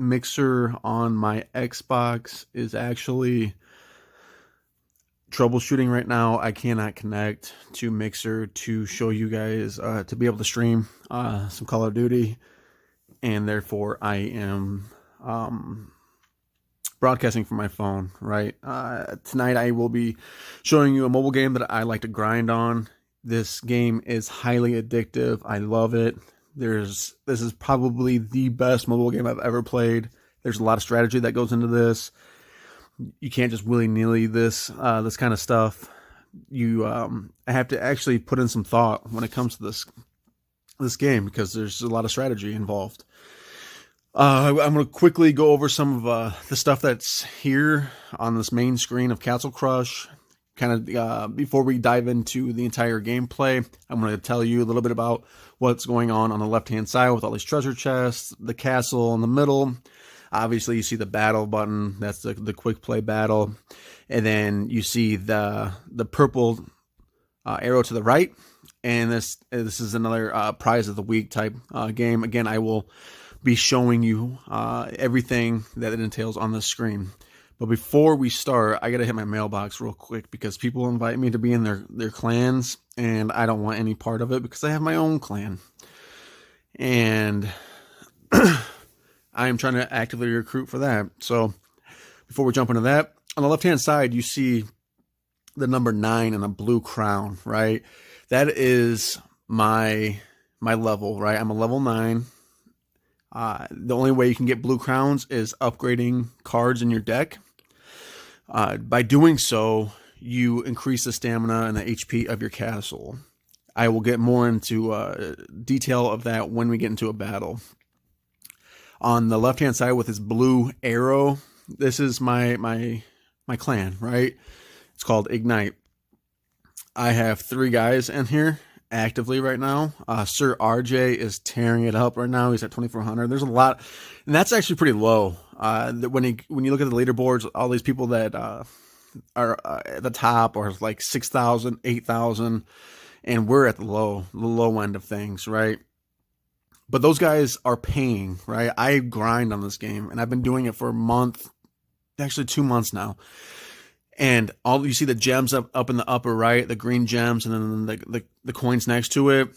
Mixer on my Xbox is actually troubleshooting right now. I cannot connect to Mixer to show you guys to be able to stream some Call of Duty, and therefore I am broadcasting from my phone, right? Tonight I will be showing you a mobile game that I like to grind on. This game is highly addictive. I love it. This is probably the best mobile game I've ever played. There's a lot of strategy that goes into this. You can't just willy-nilly this kind of stuff. I have to actually put in some thought when it comes to this game, because there's a lot of strategy involved. I'm going to quickly go over some of the stuff that's here on this main screen of Castle Crush. Kind of before we dive into the entire gameplay, I'm going to tell you a little bit about what's going on the left-hand side with all these treasure chests, the castle in the middle. Obviously, you see the battle button. That's the quick play battle. And then you see the purple arrow to the right. And this is another prize of the week type game. Again, I will be showing you everything that it entails on the screen. But before we start, I got to hit my mailbox real quick, because people invite me to be in their clans, and I don't want any part of it because I have my own clan. And I am trying to actively recruit for that. So before we jump into that, on the left-hand side, you see the number 9 and a blue crown, right? That is my level, right? I'm a level 9. The only way you can get blue crowns is upgrading cards in your deck. By doing so, you increase the stamina and the HP of your castle. I will get more into detail of that when we get into a battle. On the left-hand side with this blue arrow, this is my clan, right? It's called Ignite. I have 3 guys in here actively right now. Sir RJ is tearing it up right now. He's at 2,400. There's a lot, and that's actually pretty low. When you look at the leaderboards, all these people that are at the top are like 6,000, 8,000, and we're at the low end of things, right? But those guys are paying, right? I grind on this game, and I've been doing it for a month, actually 2 months now. And all you see the gems up in the upper right, the green gems, and then the coins next to it.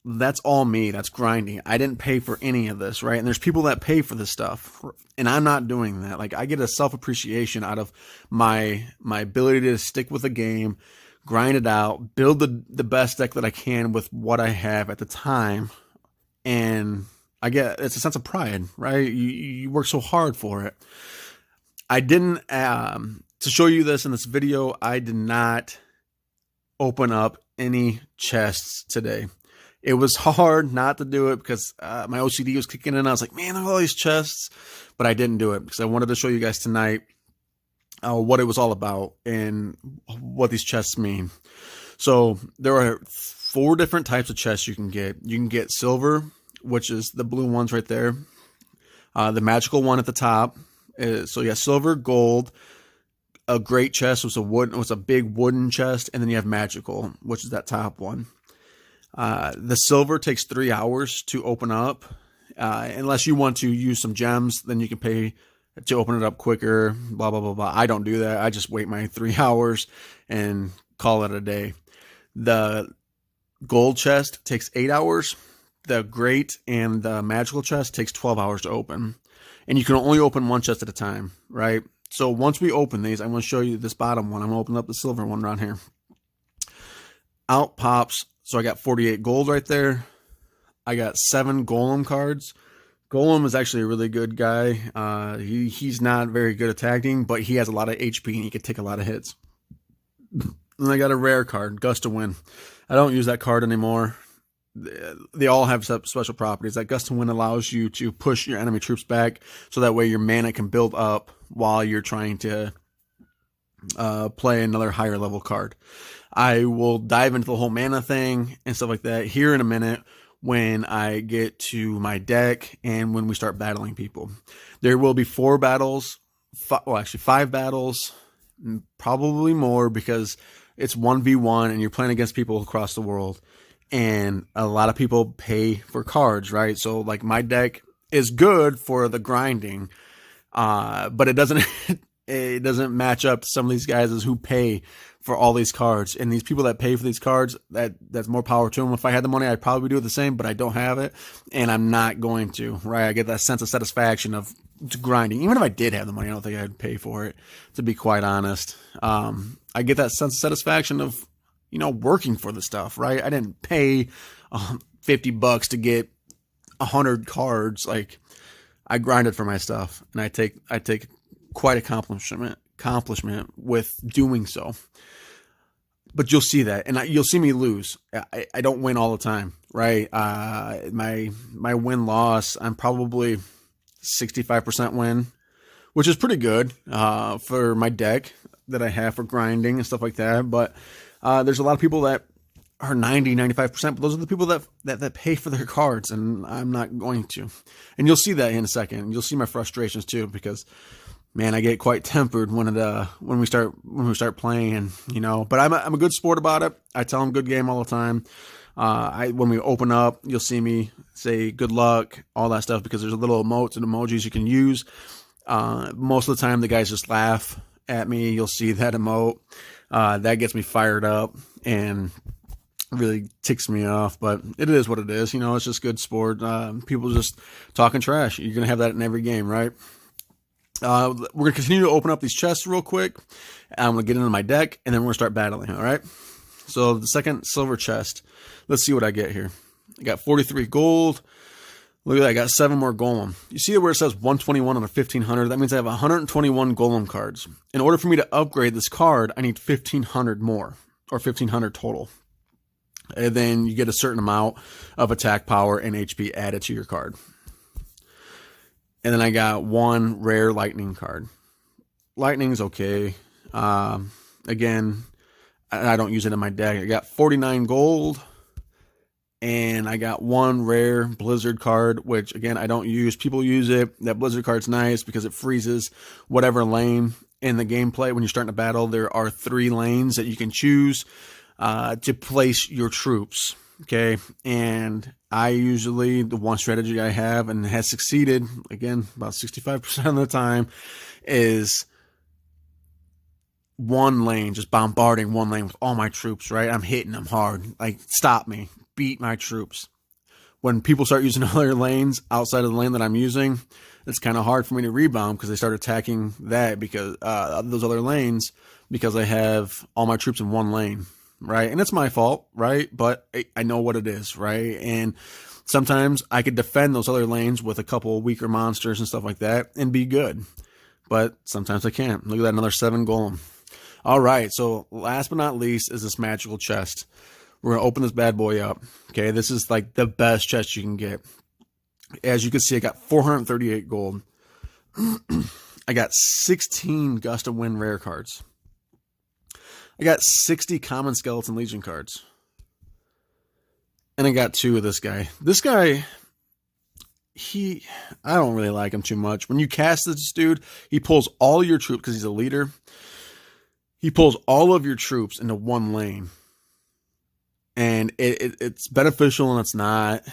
That's all me. That's grinding. I didn't pay for any of this, right? And there's people that pay for this stuff, and I'm not doing that. Like, I get a self-appreciation out of my ability to stick with the game, grind it out, build the best deck that I can with what I have at the time, and it's a sense of pride, right? You work so hard for it. I didn't to show you this in this video, I did not open up any chests today. It was hard not to do it because my OCD was kicking in. I was like, man, look at all these chests. But I didn't do it because I wanted to show you guys tonight what it was all about and what these chests mean. So there are 4 different types of chests you can get. You can get silver, which is the blue ones right there. The magical one at the top. So you have silver, gold. A great chest was a big wooden chest, and then you have magical, which is that top one. The silver takes 3 hours to open up. Unless you want to use some gems, then you can pay to open it up quicker, blah, blah, blah, blah. I don't do that. I just wait my 3 hours and call it a day. The gold chest takes 8 hours. The great and the magical chest takes 12 hours to open. And you can only open one chest at a time, right? So once we open these, I'm going to show you this bottom one. I'm going to open up the silver one around here. Out pops. So I got 48 gold right there. I got 7 golem cards. Golem is actually a really good guy. He's not very good at attacking, but he has a lot of HP and he can take a lot of hits. And I got a rare card, Gust to Win. I don't use that card anymore. They all have special properties. That Gust to Win allows you to push your enemy troops back, so that way your mana can build up while you're trying to play another higher level card. I will dive into the whole mana thing and stuff like that here in a minute when I get to my deck and when we start battling people. There will be 4 battles, actually 5 battles, probably more, because it's 1v1 and you're playing against people across the world. And a lot of people pay for cards, right? So like my deck is good for the grinding, but it doesn't it doesn't match up to some of these guys who pay for all these cards. And these people that pay for these cards, that's more power to them. If I had the money, I'd probably do it the same, but I don't have it, and I'm not going to, right? I get that sense of satisfaction of grinding. Even if I did have the money, I don't think I'd pay for it, to be quite honest. I get that sense of satisfaction of, working for the stuff, right? I didn't pay $50 to get 100 cards. Like, I grinded for my stuff, and I take quite accomplishment with doing so. But you'll see that, and you'll see me lose. I don't win all the time, right? My win-loss, I'm probably 65% win, which is pretty good for my deck that I have for grinding and stuff like that. But there's a lot of people that are 90-95%, but those are the people that pay for their cards, and I'm not going to. And you'll see that in a second. You'll see my frustrations too, because man, I get quite tempered when we start playing, But I'm a good sport about it. I tell them good game all the time. When we open up, you'll see me say good luck, all that stuff, because there's a little emotes and emojis you can use. Most of the time, the guys just laugh at me. You'll see that emote. That gets me fired up and really ticks me off. But it is what it is. It's just good sport. People just talking trash. You're gonna have that in every game, right? We're going to continue to open up these chests real quick. I'm going to get into my deck, and then we're going to start battling, all right? So the second silver chest, let's see what I get here. I got 43 gold. Look at that, I got 7 more golem. You see where it says 121 on a 1500? That means I have 121 golem cards. In order for me to upgrade this card, I need 1500 more, or 1500 total. And then you get a certain amount of attack power and HP added to your card. And then I got 1 rare lightning card. Lightning's okay. Again, I don't use it in my deck. I got 49 gold. And I got 1 rare blizzard card, which, again, I don't use. People use it. That blizzard card's nice because it freezes whatever lane in the gameplay. When you're starting to battle, there are 3 lanes that you can choose to place your troops. Okay, and I usually, the one strategy I have and has succeeded, again, about 65% of the time, is one lane, just bombarding one lane with all my troops, right? I'm hitting them hard. Like, stop me, beat my troops. When people start using other lanes outside of the lane that I'm using, it's kind of hard for me to rebound because they start attacking that because those other lanes, because I have all my troops in one lane. Right. And it's my fault. Right. But I know what it is. Right. And sometimes I could defend those other lanes with a couple weaker monsters and stuff like that and be good. But sometimes I can't. Look at that. Another 7 golem. All right. So last but not least is this magical chest. We're going to open this bad boy up. Okay. This is like the best chest you can get. As you can see, I got 438 gold. I got 16 Gust of Wind rare cards. I got 60 common Skeleton Legion cards. And I got 2 of this guy. This guy, I don't really like him too much. When you cast this dude, he pulls all your troops, because he's a leader. He pulls all of your troops into one lane. And it's beneficial and it's not.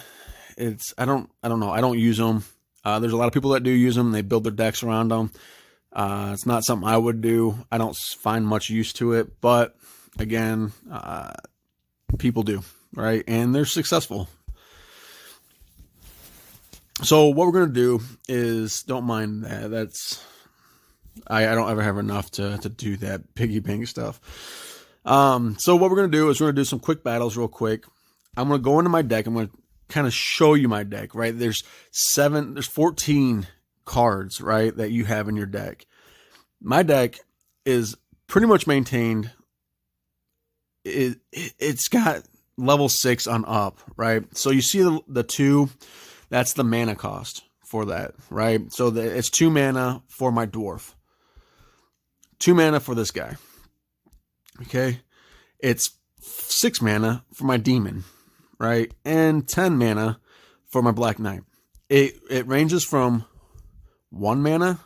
I don't know. I don't use them. There's a lot of people that do use them. They build their decks around them. It's not something I would do. I don't find much use to it, but again, people do, right? And they're successful. So what we're going to do is, don't mind that. I don't ever have enough to do that piggy bank stuff. So what we're going to do is we're going to do some quick battles real quick. I'm going to go into my deck. I'm going to kind of show you my deck, right? There's 14 cards, right, that you have in your deck. My deck is pretty much maintained. It's got level 6 on up, right? So you see the 2, that's the mana cost for that, right? So it's 2 mana for my dwarf, 2 mana for this guy. Okay, it's 6 mana for my demon, right? And 10 mana for my black knight. It ranges from 1 mana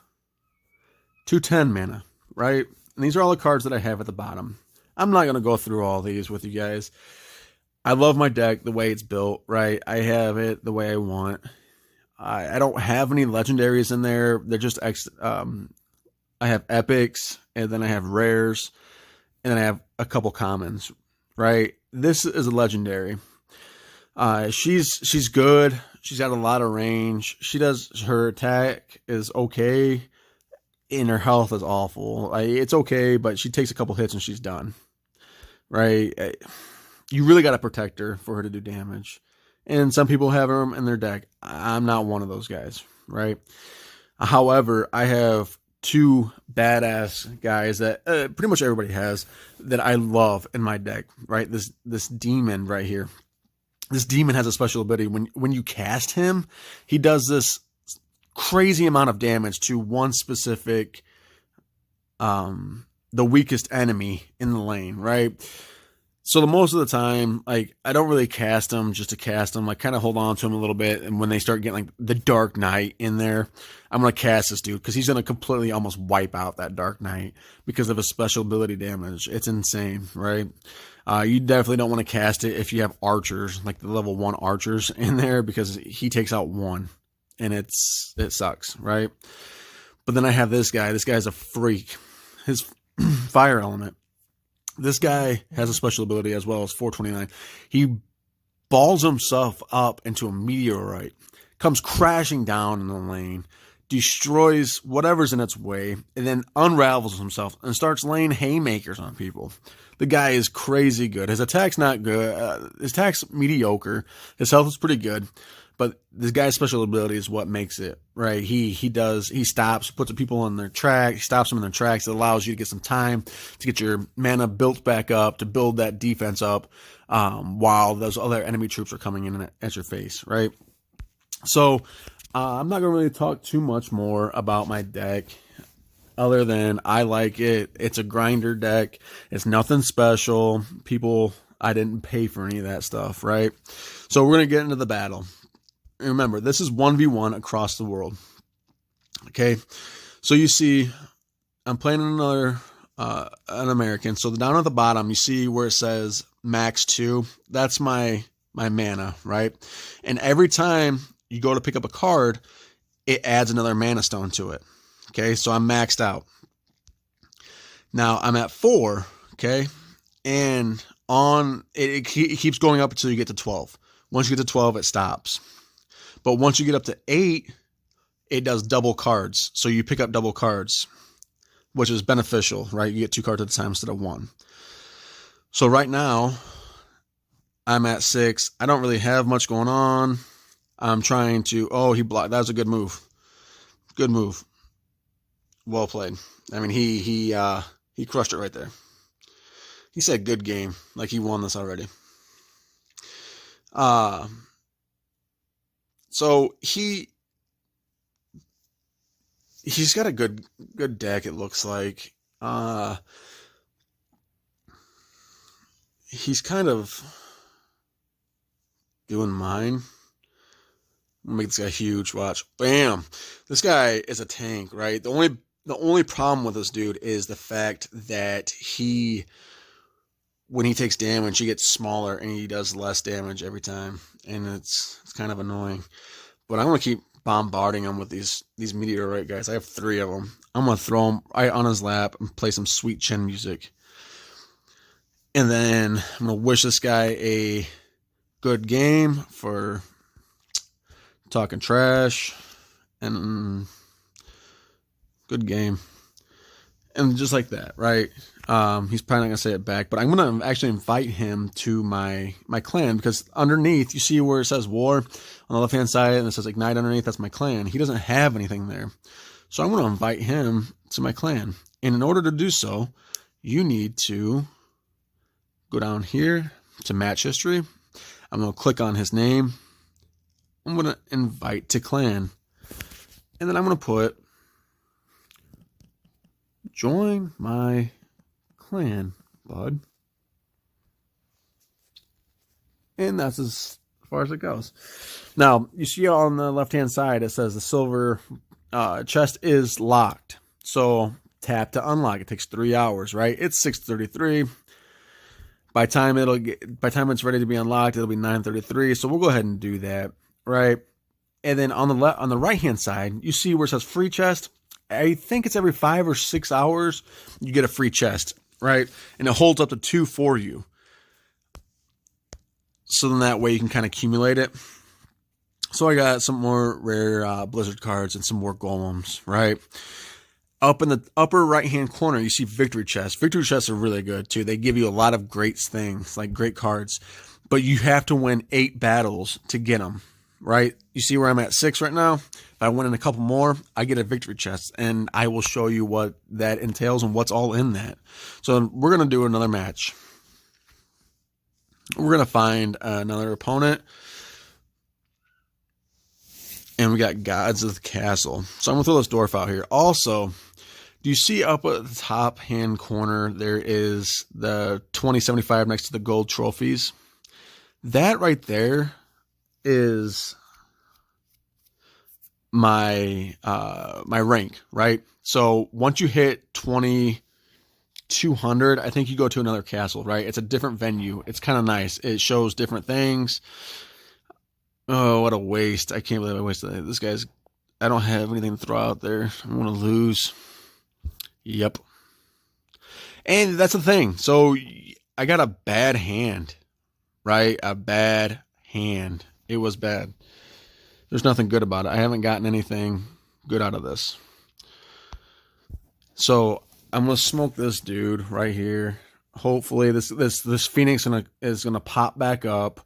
to 10 mana, right? And these are all the cards that I have at the bottom. I'm not going to go through all these with you guys. I love my deck the way it's built, right? I have it the way I want. I don't have any legendaries in there. They're just I have epics, and then I have rares, and then I have a couple commons, right? This is a legendary. She's good. She's got a lot of range. Her attack is okay, and her health is awful. It's okay, but she takes a couple hits and she's done, right? You really got to protect her for her to do damage. And some people have her in their deck. I'm not one of those guys, right? However, I have two badass guys that pretty much everybody has that I love in my deck, right? This demon right here. This demon has a special ability. When you cast him, he does this crazy amount of damage to one specific, the weakest enemy in the lane, right? So the most of the time, like, I don't really cast them just to cast them. I kind of hold on to them a little bit. And when they start getting like the Dark Knight in there, I'm going to cast this dude because he's going to completely almost wipe out that Dark Knight because of his special ability damage. It's insane, right? You definitely don't want to cast it if you have archers, like the level 1 archers in there, because he takes out one and it sucks, right? But then I have this guy. This guy's a freak. His fire element. This guy has a special ability as well as 429. He balls himself up into a meteorite, comes crashing down in the lane, destroys whatever's in its way, and then unravels himself and starts laying haymakers on people. The guy is crazy good. His attack's not good. His attack's mediocre. His health is pretty good. But this guy's special ability is what makes it, right? He stops, puts people on their track, he stops them in their tracks. It allows you to get some time to get your mana built back up, to build that defense up, while those other enemy troops are coming in at your face, right? So, I'm not going to really talk too much more about my deck, other than I like it. It's a grinder deck. It's nothing special. I didn't pay for any of that stuff, right? So we're going to get into the battle. Remember, this is 1v1 across the world. Okay, so you see, I'm playing another an American. So down at the bottom, you see where it says max 2. That's my mana, right? And every time you go to pick up a card, it adds another mana stone to it. Okay, so I'm maxed out. Now I'm at 4. Okay, and it keeps going up until you get to 12. Once you get to 12, it stops. But once you get up to 8, it does double cards. So you pick up double cards, which is beneficial, right? You get 2 cards at a time instead of 1. So right now, I'm at 6. I don't really have much going on. I'm trying to... Oh, he blocked. That was a good move. Good move. Well played. I mean, he crushed it right there. He said good game. Like he won this already. So he's got a good deck, it looks like. He's kind of doing mine. I'm gonna make this guy huge. Watch. Bam! This guy is a tank, right? The only problem with this dude is the fact that when he takes damage, he gets smaller and he does less damage every time, and it's kind of annoying. But I'm gonna keep bombarding him with these meteorite guys. I have 3 of them. I'm gonna throw them right on his lap and play some sweet chin music, and then I'm gonna wish this guy a good game for talking trash, and good game. And just like that, right? He's probably not going to say it back, but I'm going to actually invite him to my clan, because underneath, you see where it says war on the left-hand side, and it says ignite underneath, that's my clan. He doesn't have anything there. So I'm going to invite him to my clan. And in order to do so, you need to go down here to match history. I'm going to click on his name. I'm going to invite to clan. And then I'm going to put join my clan, bud. And that's as far as it goes. Now, you see on the left-hand side, it says the silver chest is locked. So tap to unlock. It takes 3 hours, right? It's 6:33. By the time it's ready to be unlocked, it'll be 9:33. So we'll go ahead and do that, right? And then on the right hand side, you see where it says free chest. I think it's every 5 or 6 hours you get a free chest, right? And it holds up to 2 for you. So then that way you can kind of accumulate it. So I got some more rare Blizzard cards and some more golems, right? Up in the upper right-hand corner, you see victory chests. Victory chests are really good, too. They give you a lot of great things, like great cards. But you have to win 8 battles to get them, right? You see where I'm at 6 right now? If I win in a couple more, I get a victory chest. And I will show you what that entails and what's all in that. So we're going to do another match. We're going to find another opponent. And we got Gods of the Castle. So I'm going to throw this dwarf out here. Also, do you see up at the top hand corner, there is the 2075 next to the gold trophies? That right there is my my rank, right? So once you hit 2200, I think you go to another castle, right? It's a different venue. It's kind of nice. It shows different things. Oh, what a waste. I can't believe I wasted that. This guy's... I don't have anything to throw out there. I'm going to lose. Yep. And that's the thing. So I got a bad hand, right? A bad hand. It was bad. There's nothing good about it. I haven't gotten anything good out of this. So I'm going to smoke this dude right here. Hopefully this Phoenix is going to pop back up.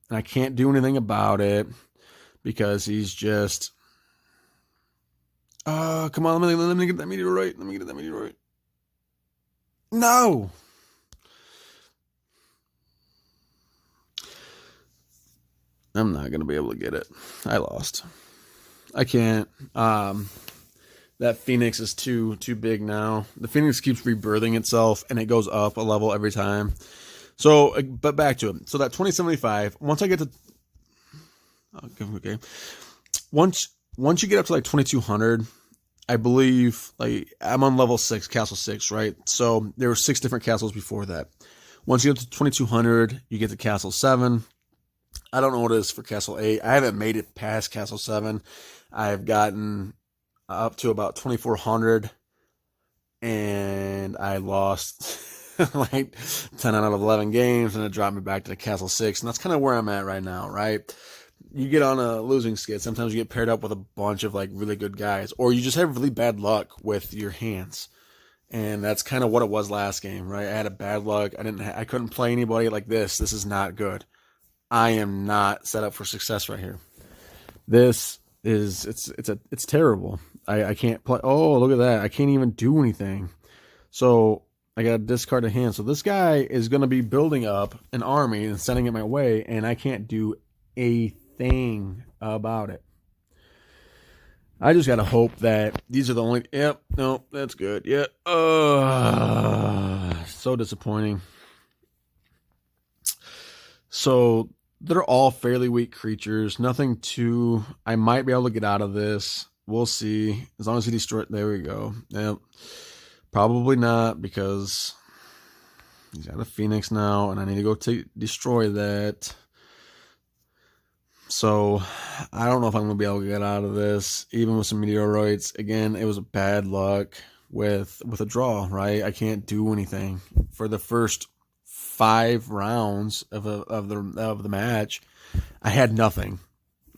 And I can't do anything about it because he's just... come on, let me get that meteorite. Let me get that meteorite. No! I'm not going to be able to get it. I lost. I can't. That Phoenix is too big now. The Phoenix keeps rebirthing itself, and it goes up a level every time. So, but back to it. So that 2075, once I get to... Okay. Once you get up to like 2200, I believe, like, I'm on level 6, castle 6, right? So there were 6 different castles before that. Once you get to 2200, you get to castle 7. I don't know what it is for castle 8. I haven't made it past castle 7. I've gotten up to about 2400, and I lost like 10 out of 11 games, and it dropped me back to the castle 6. And that's kind of where I'm at right now, right? You get on a losing skid. Sometimes you get paired up with a bunch of like really good guys, or you just have really bad luck with your hands. And that's kind of what it was last game, right? I had a bad luck. I couldn't play anybody like this. This is not good. I am not set up for success right here. This is, it's terrible. I can't play. Oh, look at that. I can't even do anything. So I got to discard a hand. So this guy is going to be building up an army and sending it my way, and I can't do a thing about it. I just got to hope that these are the only... Yep, no, that's good. Yeah. So disappointing. So they're all fairly weak creatures. Nothing too... I might be able to get out of this. We'll see. As long as he destroys... There we go. Yep. Probably not, because he's got a Phoenix now, and I need to go destroy that. So I don't know if I'm going to be able to get out of this, even with some meteorites. Again, it was a bad luck with a draw, right? I can't do anything. For the first 5 rounds of the match, I had nothing.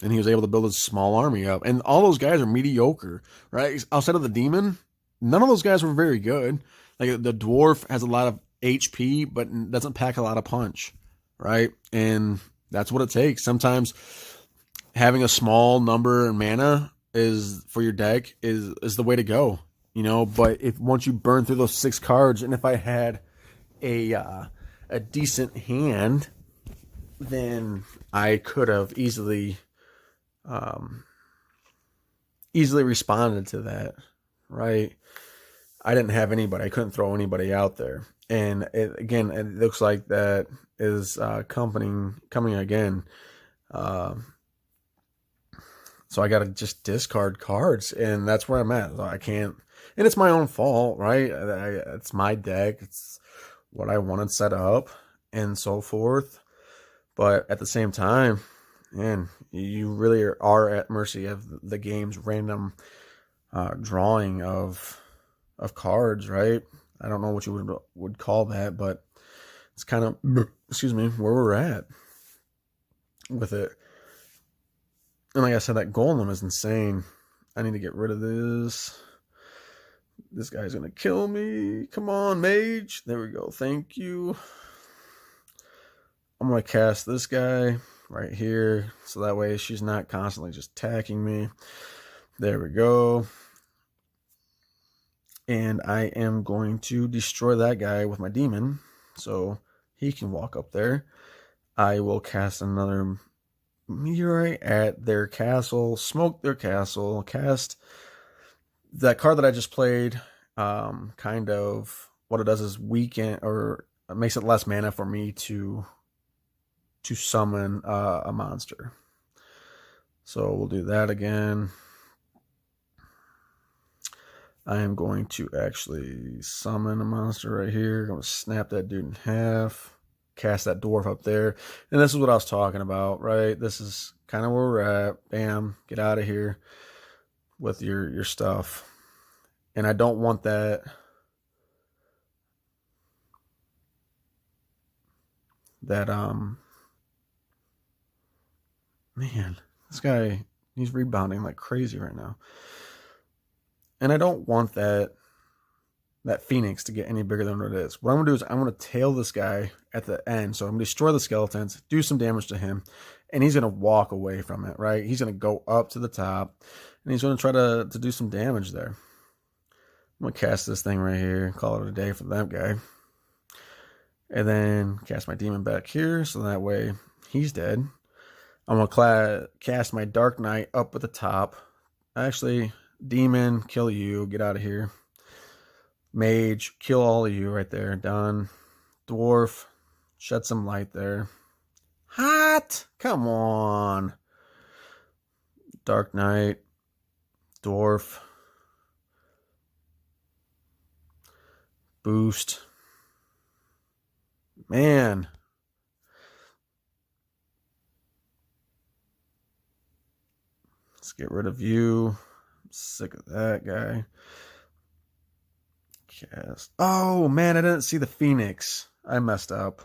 And he was able to build a small army up. And all those guys are mediocre, right? Outside of the demon, none of those guys were very good. Like, the dwarf has a lot of HP, but doesn't pack a lot of punch, right? And that's what it takes. Sometimes having a small number in mana is for your deck is the way to go, you know. But if once you burn through those 6 cards, and if I had a decent hand, then I could have easily responded to that, right? I didn't have anybody. I couldn't throw anybody out there. And it looks like that is coming again. So I got to just discard cards, and that's where I'm at. I can't, and it's my own fault, right? It's my deck. It's what I wanted set up and so forth. But at the same time, man, you really are at mercy of the game's random drawing of cards, right? I don't know what you would call that, but it's kind of, excuse me, where we're at with it. And like I said, that golem is insane. I need to get rid of this. This guy's gonna kill me. Come on, mage. There we go. Thank you. I'm gonna cast this guy right here, so that way she's not constantly just attacking me. There we go. And I am going to destroy that guy with my demon, so he can walk up there. I will cast another meteorite at their castle, smoke their castle, cast that card that I just played. Kind of what it does is weaken, or it makes it less mana for me to summon a monster. So we'll do that again. I am going to actually summon a monster right here. I'm going to snap that dude in half, cast that dwarf up there. And this is what I was talking about, right? This is kind of where we're at. Bam, get out of here with your stuff. And I don't want that. Man, this guy, he's rebounding like crazy right now. And I don't want that Phoenix to get any bigger than what it is. What I'm going to do is I'm going to tail this guy at the end. So I'm going to destroy the skeletons, do some damage to him, and he's going to walk away from it, right? He's going to go up to the top, and he's going to try to do some damage there. I'm going to cast this thing right here, call it a day for that guy. And then cast my demon back here, so that way he's dead. I'm going to cast my Dark Knight up at the top. Actually, demon, kill you, get out of here. Mage, kill all of you right there, done. Dwarf, shed some light there. Hot, come on. Dark Knight, dwarf. Boost. Man. Let's get rid of you. I'm sick of that guy. Cast. Oh, man, I didn't see the Phoenix. I messed up.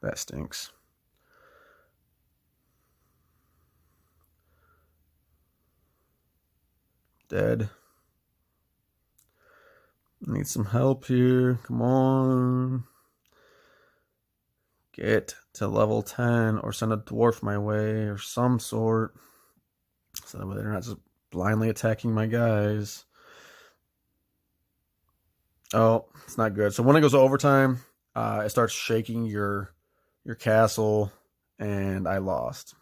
That stinks. Dead. Need some help here. Come on. Get to level 10 or send a dwarf my way or some sort. So that way they're not just blindly attacking my guys. Oh, it's not good. So when it goes to overtime, it starts shaking your castle, and I lost.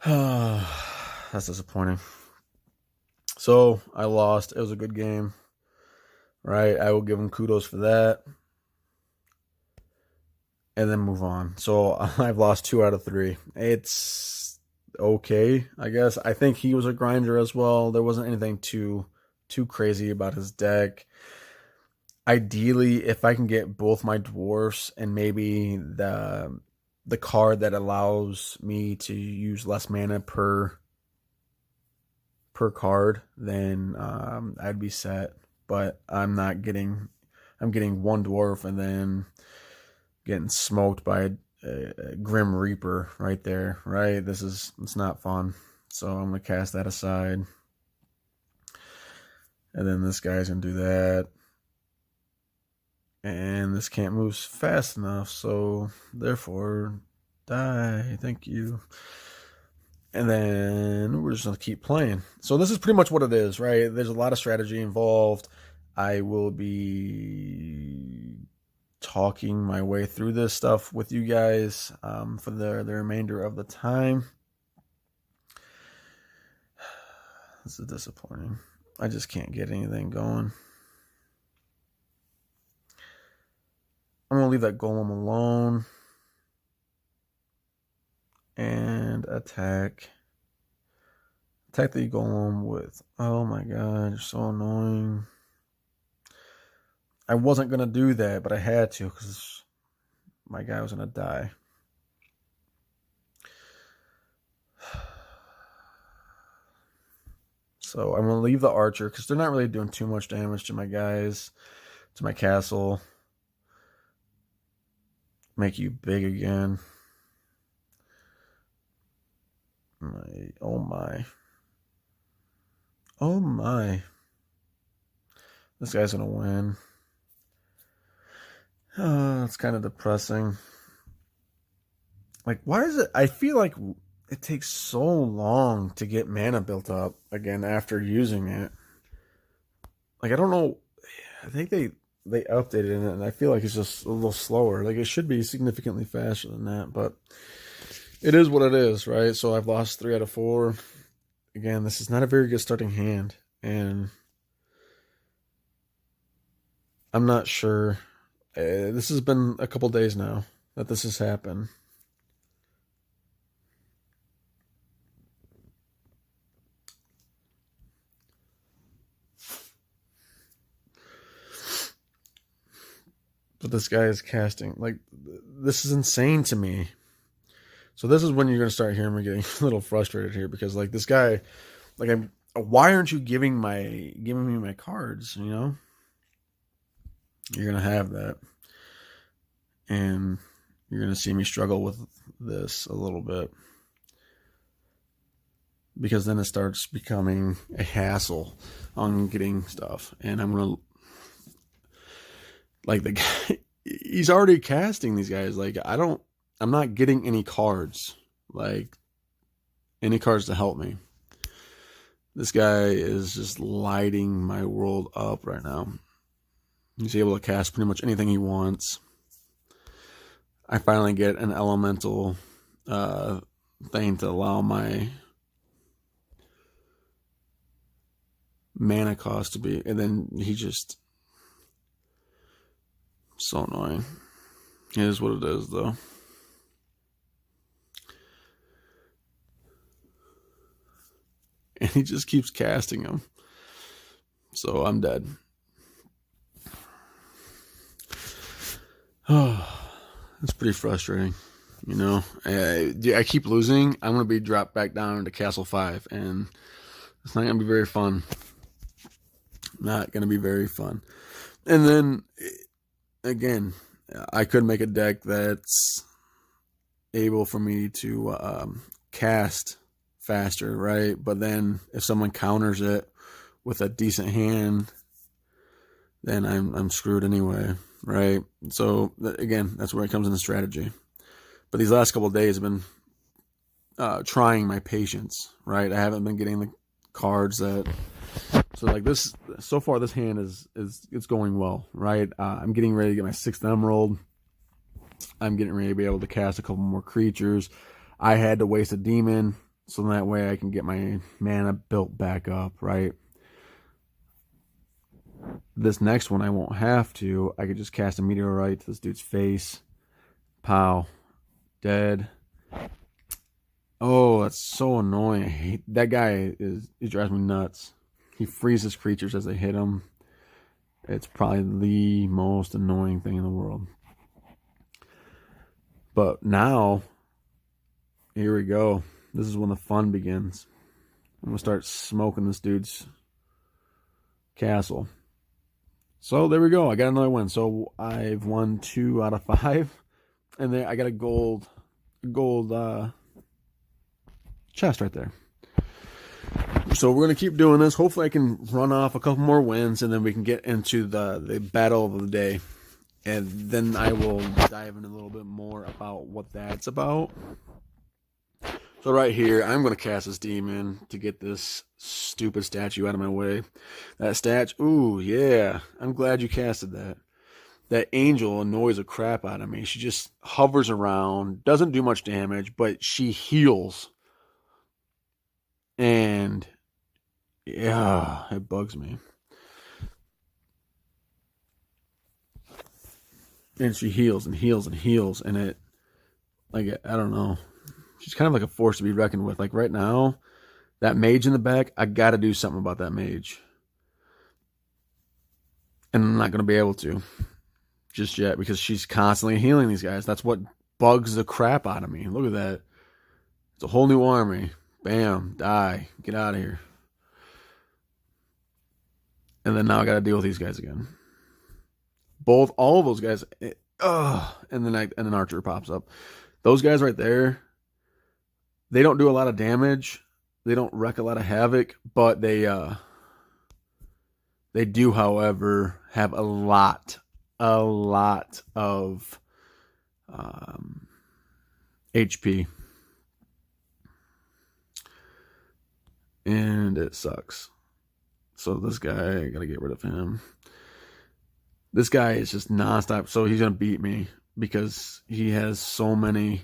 That's disappointing. So I lost. It was a good game, right? I will give them kudos for that, and then move on. So I've lost 2 out of 3. It's okay, I guess. I think he was a grinder as well. There wasn't anything too crazy about his deck. Ideally, if I can get both my dwarfs and maybe the card that allows me to use less mana per card, then I'd be set. But I'm getting 1 dwarf and then getting smoked by a Grim Reaper right there, right? It's not fun. So I'm gonna cast that aside. And then this guy's going to do that. And this can't move fast enough, so therefore, die. Thank you. And then we're just going to keep playing. So this is pretty much what it is, right? There's a lot of strategy involved. I will be talking my way through this stuff with you guys for the remainder of the time. This is disappointing. I just can't get anything going. I'm going to leave that golem alone. And attack. Attack the golem with... Oh my god, you're so annoying. I wasn't going to do that, but I had to because my guy was going to die. So I'm going to leave the archer because they're not really doing too much damage to my guys, to my castle. Make you big again. Oh my. Oh my. This guy's going to win. It's kind of depressing. Like, why is it? I feel like it takes so long to get mana built up again after using it. Like, I don't know. I think they updated it, and I feel like it's just a little slower. Like, it should be significantly faster than that, but it is what it is, right? So I've lost 3 out of 4. Again, this is not a very good starting hand, and I'm not sure. This has been a couple days now that this has happened. But this guy is casting. Like, this is insane to me. So this is when you're going to start hearing me getting a little frustrated here, because like this guy, like, why aren't you giving me my cards, you know? You're going to have that. And you're going to see me struggle with this a little bit. Because then it starts becoming a hassle on getting stuff. And I'm going to, like, the guy, he's already casting these guys. Like, I'm not getting any cards. Like, any cards to help me. This guy is just lighting my world up right now. He's able to cast pretty much anything he wants. I finally get an elemental thing to allow my mana cost to be, and then he just, so annoying. It is what it is, though. And he just keeps casting them. So I'm dead. Oh, it's pretty frustrating, you know. I keep losing. I'm going to be dropped back down into Castle 5, and it's not going to be very fun. Not going to be very fun. And then, again, I could make a deck that's able for me to cast faster, right? But then if someone counters it with a decent hand, then I'm screwed anyway, right? So again, that's where it comes into strategy. But these last couple of days have been trying my patience, right? I haven't been getting the cards that, so like this, so far this hand is it's going well, right? I'm getting ready to get my 6th emerald. I'm getting ready to be able to cast a couple more creatures. I had to waste a demon, so that way I can get my mana built back up, right? This next one I won't have to. I could just cast a meteorite to this dude's face. Pow. Dead. Oh, that's so annoying. I hate that guy. He drives me nuts. He freezes creatures as they hit him. It's probably the most annoying thing in the world. But now, here we go. This is when the fun begins. I'm going to start smoking this dude's castle. So there we go. I got another win. So I've won 2 out of 5. And then I got a gold chest right there. So we're going to keep doing this. Hopefully I can run off a couple more wins, and then we can get into the battle of the day. And then I will dive in a little bit more about what that's about. So right here, I'm going to cast this demon to get this stupid statue out of my way. That statue, ooh, yeah. I'm glad you casted that. That angel annoys the crap out of me. She just hovers around, doesn't do much damage, but she heals. And, yeah, it bugs me. And she heals and heals and heals, and it, like, I don't know. She's kind of like a force to be reckoned with. Like right now, that mage in the back, I got to do something about that mage. And I'm not going to be able to just yet because she's constantly healing these guys. That's what bugs the crap out of me. Look at that. It's a whole new army. Bam. Die. Get out of here. And then now I got to deal with these guys again. All of those guys. And then an archer pops up. Those guys right there, they don't do a lot of damage. They don't wreak a lot of havoc, but they do, however, have a lot of HP. And it sucks. So this guy, I gotta get rid of him. This guy is just nonstop. So he's gonna beat me because he has so many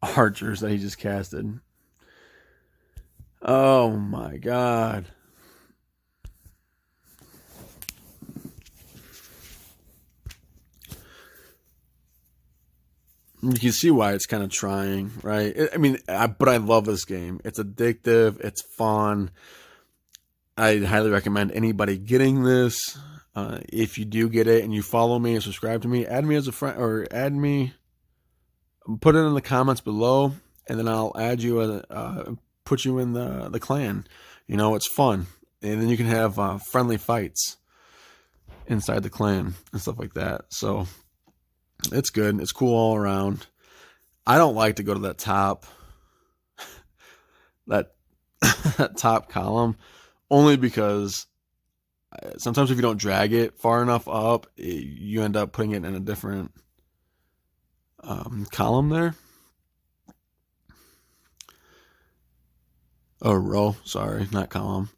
archers that he just casted. Oh my god. You can see why it's kind of trying, right? But I love this game. It's addictive. It's fun. I highly recommend anybody getting this. If you do get it and you follow me and subscribe to me, add me as a friend, or add me, put it in the comments below, and then I'll add you, put you in the clan. It's fun. And then you can have friendly fights inside the clan and stuff like that. So it's good. It's cool all around. I don't like to go to that top that top column, only because sometimes if you don't drag it far enough up, you end up putting it in a different column there. Oh, row. Sorry, not column.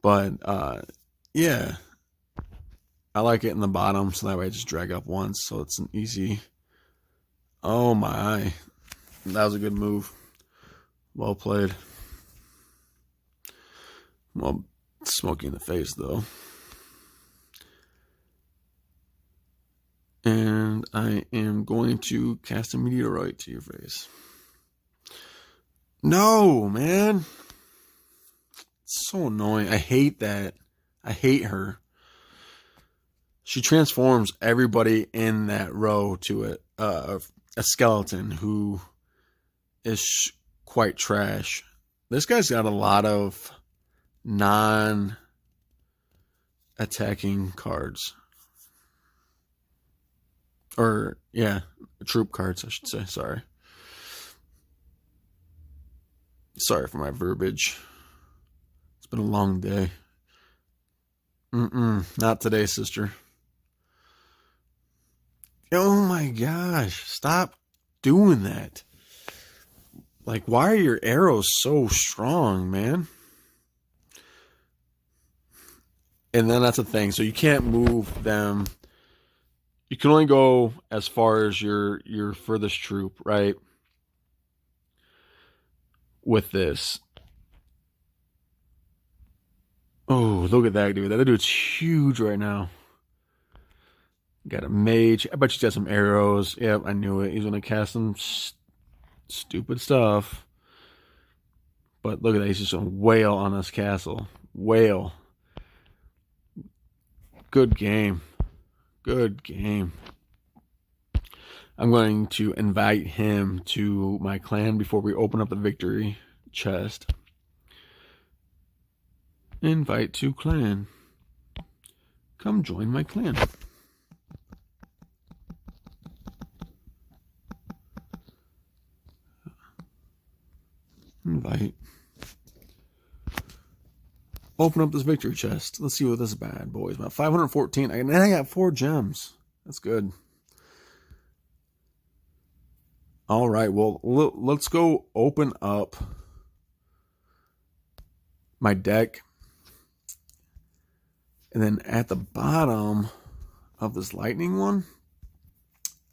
But yeah. I like it in the bottom, so that way I just drag up once, so it's an easy. Oh my. That was a good move. Well played. Well, smoky in the face, though. And I am going to cast a meteorite to your face. No, man. It's so annoying. I hate that. I hate her. She transforms everybody in that row to a skeleton who is quite trash. This guy's got a lot of non-attacking cards. Or, yeah, troop cards, I should say. Sorry. Sorry for my verbiage. It's been a long day. Not today, sister. Oh my gosh, stop doing that. Like, why are your arrows so strong, man? And then that's the thing. So you can't move them. You can only go as far as your furthest troop, right? With this. Oh, look at that dude. That dude's huge right now. Got a mage. I bet you got some arrows. Yep, I knew it. He's going to cast some stupid stuff. But look at that. He's just a wail on this castle. Wail. Good game. Good game. I'm going to invite him to my clan before we open up the victory chest. Invite to clan. Come join my clan. Invite. Open up this victory chest. Let's see what this bad boy is about. 514. And I got 4 gems. That's good. All right. Well, let's go open up my deck. And then at the bottom of this lightning one,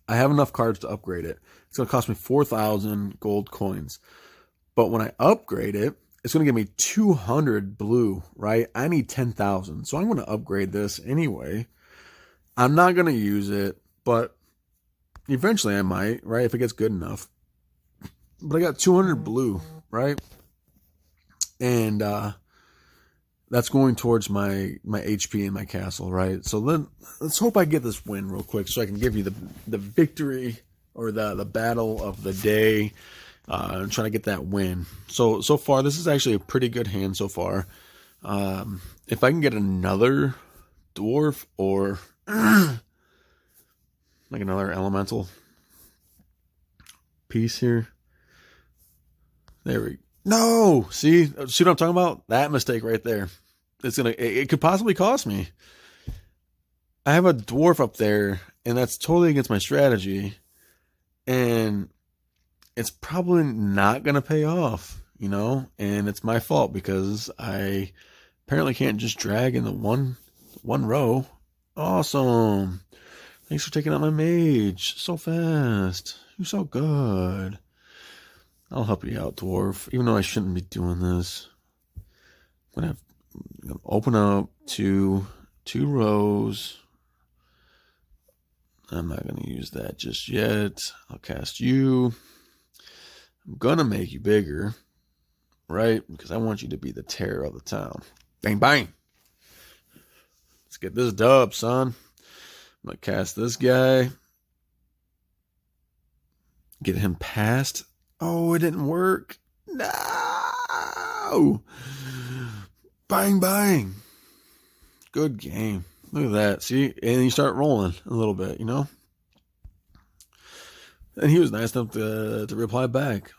I have enough cards to upgrade it. It's going to cost me 4,000 gold coins. But when I upgrade it, it's going to give me 200 blue, right? I need 10,000. So I'm going to upgrade this anyway. I'm not going to use it, but eventually I might, right? If it gets good enough. But I got 200 blue, right? And that's going towards my HP in my castle, right? So then let's hope I get this win real quick so I can give you the victory or the battle of the day. I'm trying to get that win. So far, this is actually a pretty good hand so far. If I can get another dwarf or like another elemental piece here. There we go. No! See what I'm talking about? That mistake right there. It could possibly cost me. I have a dwarf up there, and that's totally against my strategy. And it's probably not going to pay off, you know? And it's my fault because I apparently can't just drag in the one row. Awesome. Thanks for taking out my mage so fast. You're so good. I'll help you out, dwarf, even though I shouldn't be doing this. I'm going to open up two rows. I'm not going to use that just yet. I'll cast you. I'm going to make you bigger, right? Because I want you to be the terror of the town. Bang, bang. Let's get this dub, son. I'm going to cast this guy. Get him past. Oh, it didn't work. No. Bang, bang. Good game. Look at that. See? And you start rolling a little bit, you know? And he was nice enough to reply back.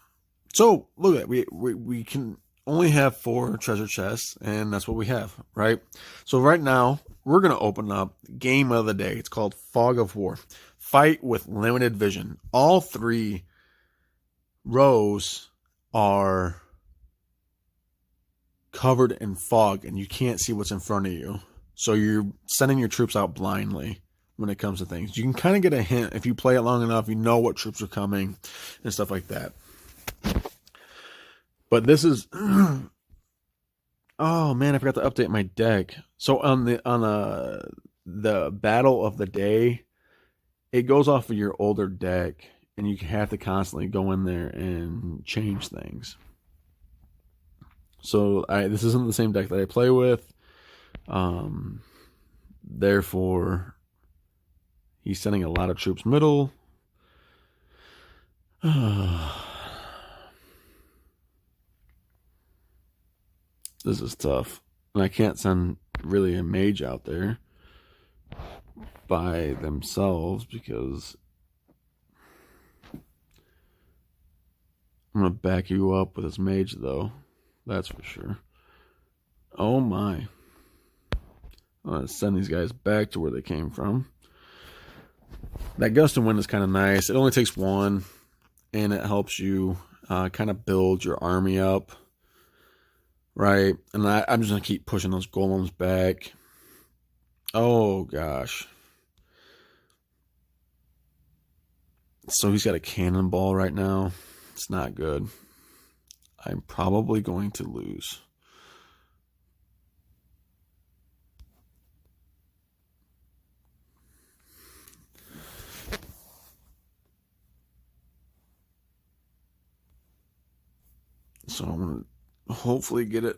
So, look at it. We can only have 4 treasure chests, and that's what we have, right? So right now, we're going to open up game of the day. It's called Fog of War. Fight with limited vision. All 3 rows are covered in fog, and you can't see what's in front of you. So you're sending your troops out blindly when it comes to things. You can kind of get a hint if you play it long enough. You know what troops are coming and stuff like that. But this is... oh, man, I forgot to update my deck. So on the battle of the day, it goes off of your older deck, and you have to constantly go in there and change things. So this isn't the same deck that I play with. Therefore, he's sending a lot of troops middle. This is tough. And I can't send really a mage out there by themselves because I'm going to back you up with this mage, though. That's for sure. Oh, my. I'm going to send these guys back to where they came from. That gust of wind is kind of nice. It only takes 1, and it helps you kind of build your army up. Right? And I'm just going to keep pushing those golems back. Oh, gosh. So he's got a cannonball right now. It's not good. I'm probably going to lose. So I'm going to hopefully get it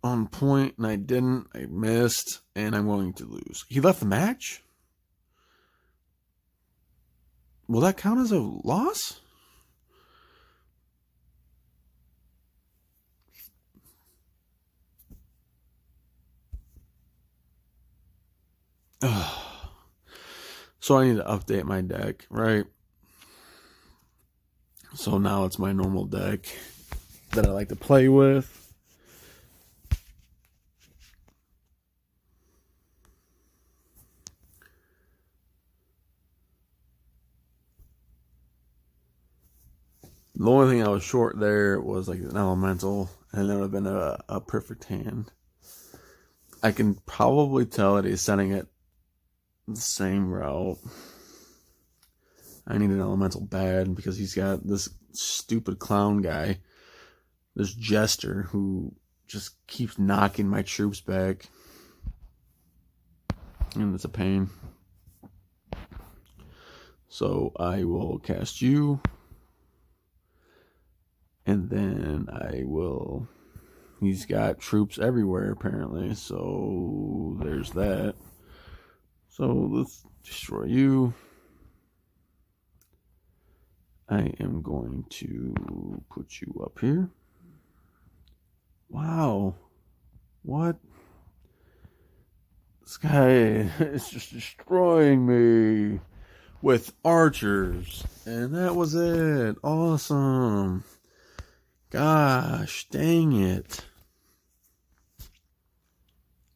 on point, and I didn't. I missed, and I'm going to lose. He left the match? Will that count as a loss? So I need to update my deck, right? So now it's my normal deck that I like to play with. The only thing I was short there was like an elemental, and that would have been a perfect hand. I can probably tell that he's sending it the same route. I need an elemental bad because he's got this stupid clown guy, this jester who just keeps knocking my troops back. And it's a pain. So I will cast you. And then I will... He's got troops everywhere, apparently. So there's that. So let's destroy you. I am going to put you up here. Wow. What? This guy is just destroying me with archers. And that was it. Awesome. Gosh, dang it.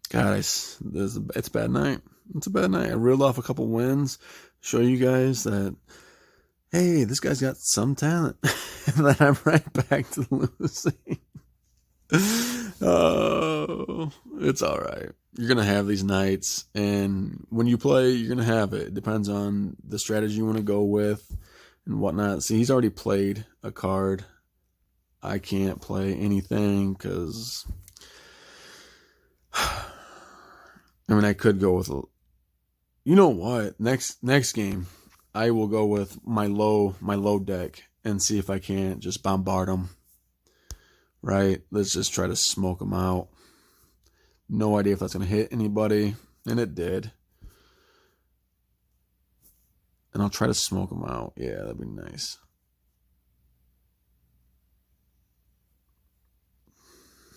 God, it's a bad night. It's a bad night. I reeled off a couple wins, show you guys that, hey, this guy's got some talent. And then I'm right back to losing. Oh, it's all right. You're going to have these nights, and when you play, you're going to have it. It depends on the strategy you want to go with and whatnot. See, he's already played a card. I can't play anything because, I mean, I could go with, you know what? Next game, I will go with my low deck and see if I can't just bombard them. Right? Let's just try to smoke them out. No idea if that's going to hit anybody. And it did. And I'll try to smoke them out. Yeah, that'd be nice.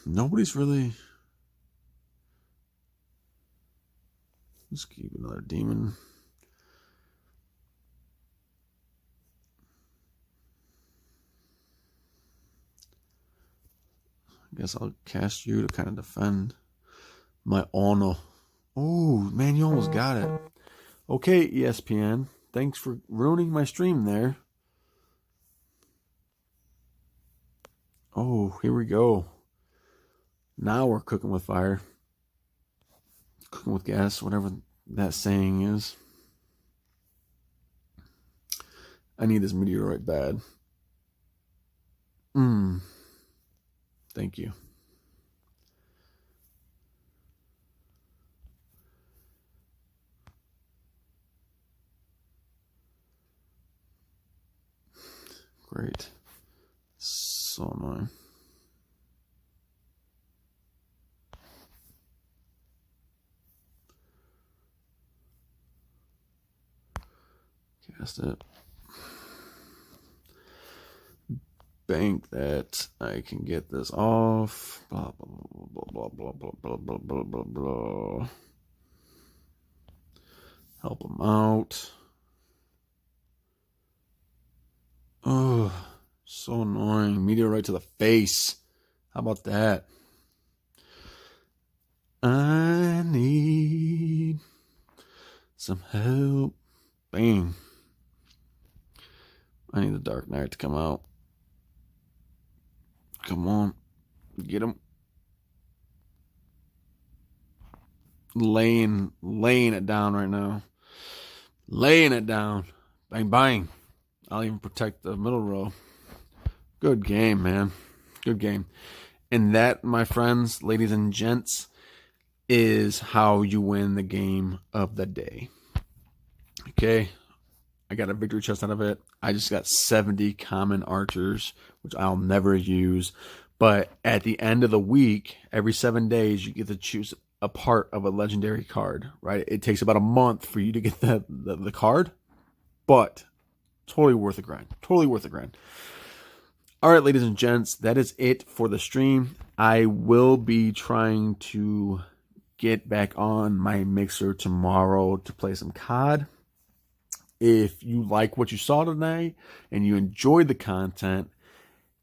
Nobody's really... Let's keep another demon. I guess I'll cast you to kind of defend my honor. Oh, man, you almost got it. Okay, ESPN. Thanks for ruining my stream there. Oh, here we go. Now we're cooking with fire. Cooking with gas, whatever that saying is. I need this meteorite bad. Thank you. Great. So annoying. Cast it. Bank that I can get this off. Blah blah blah blah blah blah blah blah blah blah. Help him out. Oh, so annoying. Meteorite to the face. How about that? I need some help. Bang. I need the Dark Knight to come out. Come on. Get him. Laying it down right now. Laying it down. Bang, bang. I'll even protect the middle row. Good game, man. Good game. And that, my friends, ladies and gents, is how you win the game of the day. Okay. I got a victory chest out of it. I just got 70 common archers, which I'll never use. But at the end of the week, every 7 days, you get to choose a part of a legendary card, right? It takes about a month for you to get the card, but totally worth the grind. Totally worth the grind. All right, ladies and gents, that is it for the stream. I will be trying to get back on my mixer tomorrow to play some COD. If you like what you saw tonight and you enjoyed the content,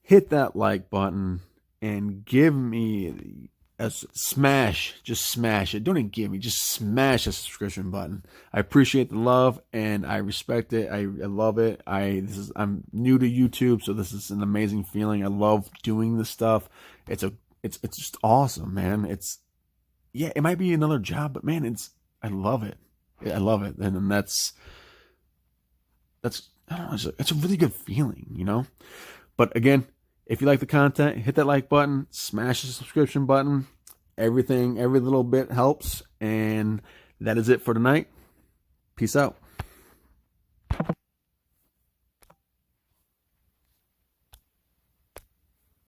hit that like button and give me a smash. Just smash it. Don't even give me. Just smash the subscription button. I appreciate the love and I respect it. I love it. I'm new to YouTube, so this is an amazing feeling. I love doing this stuff. It's just awesome, man. It might be another job, but man, I love it. I love it, and that's I don't know, it's a really good feeling, you know? But again, if you like the content, hit that like button, smash the subscription button. Every little bit helps. And that is it for tonight. Peace out.